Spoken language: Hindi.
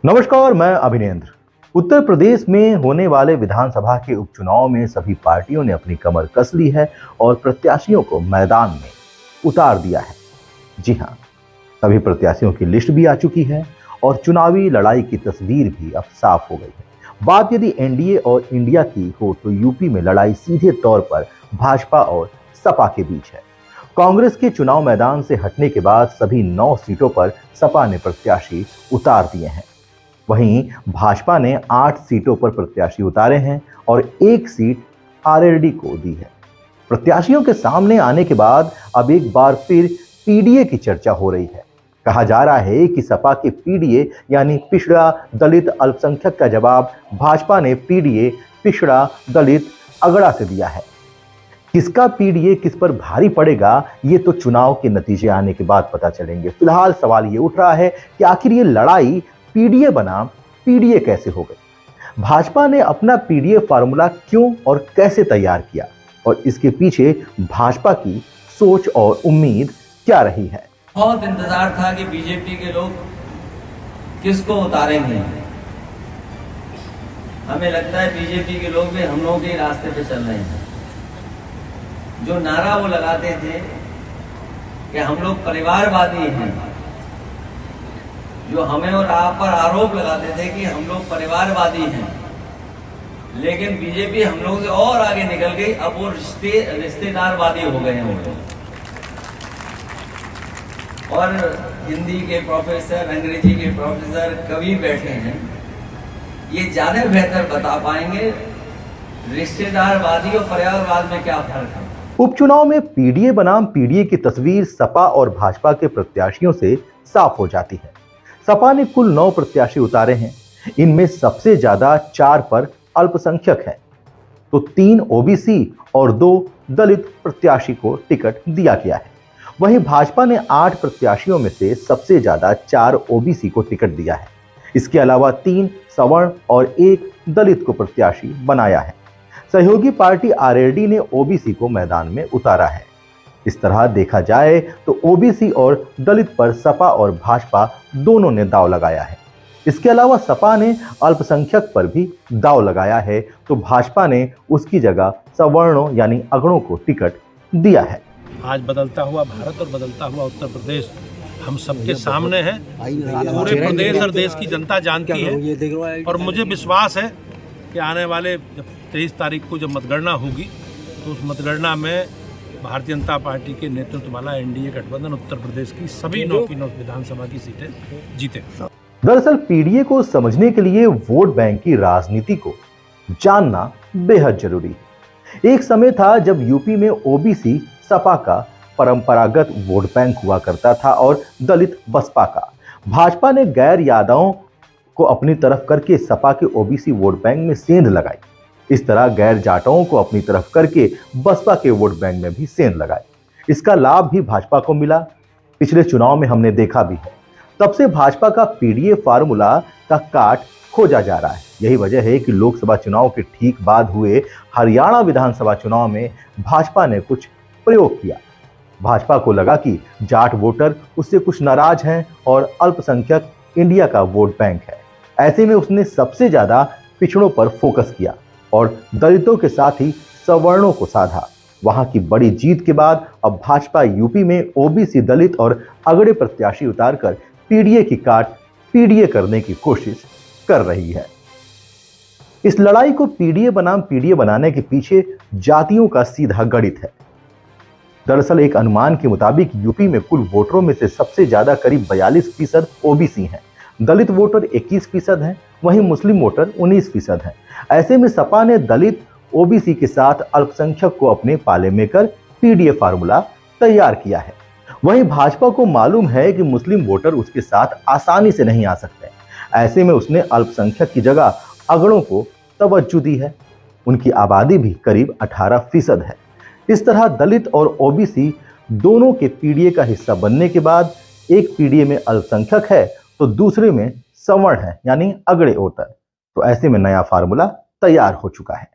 नमस्कार, मैं अभिनेंद्र। उत्तर प्रदेश में होने वाले विधानसभा के उपचुनाव में सभी पार्टियों ने अपनी कमर कस ली है और प्रत्याशियों को मैदान में उतार दिया है। जी हां, सभी प्रत्याशियों की लिस्ट भी आ चुकी है और चुनावी लड़ाई की तस्वीर भी अब साफ हो गई है। बात यदि एनडीए और इंडिया की हो तो यूपी में लड़ाई सीधे तौर पर भाजपा और सपा के बीच है। कांग्रेस के चुनाव मैदान से हटने के बाद सभी 9 सीटों पर सपा ने प्रत्याशी उतार दिए हैं। वहीं भाजपा ने 8 सीटों पर प्रत्याशी उतारे हैं और 1 सीट आरएलडी को दी है। प्रत्याशियों के सामने आने के बाद अब एक बार फिर पीडीए की चर्चा हो रही है। कहा जा रहा है कि सपा के पीडीए यानी पिछड़ा दलित अल्पसंख्यक का जवाब भाजपा ने पीडीए पिछड़ा दलित अगड़ा से दिया है। किसका पीडीए किस पर भारी पड़ेगा ये तो चुनाव के नतीजे आने के बाद पता चलेंगे। फिलहाल सवाल ये उठ रहा है कि आखिर ये लड़ाई पीडीए बनाम पीडीए कैसे हो गई। भाजपा ने अपना पीडीए फार्मूला क्यों और कैसे तैयार किया और इसके पीछे भाजपा की सोच और उम्मीद क्या रही है। बहुत इंतजार था कि बीजेपी के लोग किसको उतारेंगे। हमें लगता है बीजेपी के लोग भी हम लोगों के रास्ते पे चल रहे हैं। जो नारा वो लगाते थे कि हम लोग परिवारवादी हैं, जो हमें और आप पर आरोप लगाते थे कि हम लोग परिवारवादी हैं, लेकिन बीजेपी हम लोग से और आगे निकल गई। अब वो रिश्तेदारवादी हो गए हैं वो लोग। और हिंदी के प्रोफेसर, अंग्रेजी के प्रोफेसर, कवि बैठे हैं, ये ज्यादा बेहतर बता पाएंगे रिश्तेदारवादी और परिवारवाद में क्या फर्क है। उपचुनाव में पीडीए बनाम पीडीए की तस्वीर सपा और भाजपा के प्रत्याशियों से साफ हो जाती है। सपा ने कुल 9 प्रत्याशी उतारे हैं। इनमें सबसे ज्यादा 4 पर अल्पसंख्यक है तो 3 ओबीसी और 2 दलित प्रत्याशी को टिकट दिया गया है। वहीं भाजपा ने 8 प्रत्याशियों में से सबसे ज्यादा 4 ओबीसी को टिकट दिया है। इसके अलावा 3 सवर्ण और 1 दलित को प्रत्याशी बनाया है। सहयोगी पार्टी आरएलडी ने ओबीसी को मैदान में उतारा है। इस तरह देखा जाए तो ओबीसी और दलित पर सपा और भाजपा दोनों ने दांव लगाया है। इसके अलावा सपा ने अल्पसंख्यक पर भी दांव लगाया है तो भाजपा ने उसकी जगह सवर्णों यानी अगड़ों को टिकट दिया है। आज बदलता हुआ भारत और बदलता हुआ उत्तर प्रदेश हम सबके सामने है। पूरे प्रदेश और देश की जनता जानती है और मुझे विश्वास है कि आने वाले जब 23 तारीख को जब मतगणना होगी तो उस मतगणना में भारतीय जनता पार्टी के नेतृत्व वाला एनडीए गठबंधन उत्तर प्रदेश की सभी 9 की 9 विधानसभा की सीटें जीते। दरअसल पीडीए को समझने के लिए वोट बैंक की राजनीति को जानना बेहद जरूरी है। एक समय था जब यूपी में ओबीसी सपा का परंपरागत वोट बैंक हुआ करता था और दलित बसपा का। भाजपा ने गैर यादवों को अपनी तरफ करके सपा के ओबीसी वोट बैंक में सेंध लगाई। इस तरह गैर जाटों को अपनी तरफ करके बसपा के वोट बैंक में भी सेंध लगाई। इसका लाभ भी भाजपा को मिला। पिछले चुनाव में हमने देखा भी है। तब से भाजपा का पीडीए फार्मूला का काट खोजा जा रहा है। यही वजह है कि लोकसभा चुनाव के ठीक बाद हुए हरियाणा विधानसभा चुनाव में भाजपा ने कुछ प्रयोग किया। भाजपा को लगा कि जाट वोटर उससे कुछ नाराज हैं और अल्पसंख्यक इंडिया का वोट बैंक है। ऐसे में उसने सबसे ज्यादा पिछड़ों पर फोकस किया और दलितों के साथ ही सवर्णों को साधा। वहां की बड़ी जीत के बाद अब भाजपा यूपी में ओबीसी, दलित और अगड़े प्रत्याशी उतारकर पीडीए की काट पीडीए करने की कोशिश कर रही है। इस लड़ाई को पीडीए बनाम पीडीए बनाने के पीछे जातियों का सीधा गणित है। दरअसल एक अनुमान के मुताबिक यूपी में कुल वोटरों में से सबसे ज्यादा करीब 42% ओबीसी हैं, दलित वोटर 21% हैं, वहीं मुस्लिम वोटर 19% हैं। ऐसे में सपा ने दलित ओबीसी के साथ अल्पसंख्यक को अपने पाले में कर पीडीए फार्मूला तैयार किया है। वहीं भाजपा को मालूम है कि मुस्लिम वोटर उसके साथ आसानी से नहीं आ सकते। ऐसे में उसने अल्पसंख्यक की जगह अगड़ों को तवज्जो दी है। उनकी आबादी भी करीब 18% है। इस तरह दलित और ओबीसी दोनों के पीडीए का हिस्सा बनने के बाद एक पीडीए में अल्पसंख्यक है तो दूसरे में सवर्ण है यानी अगड़े वोटर। तो ऐसे में नया फार्मूला तैयार हो चुका है।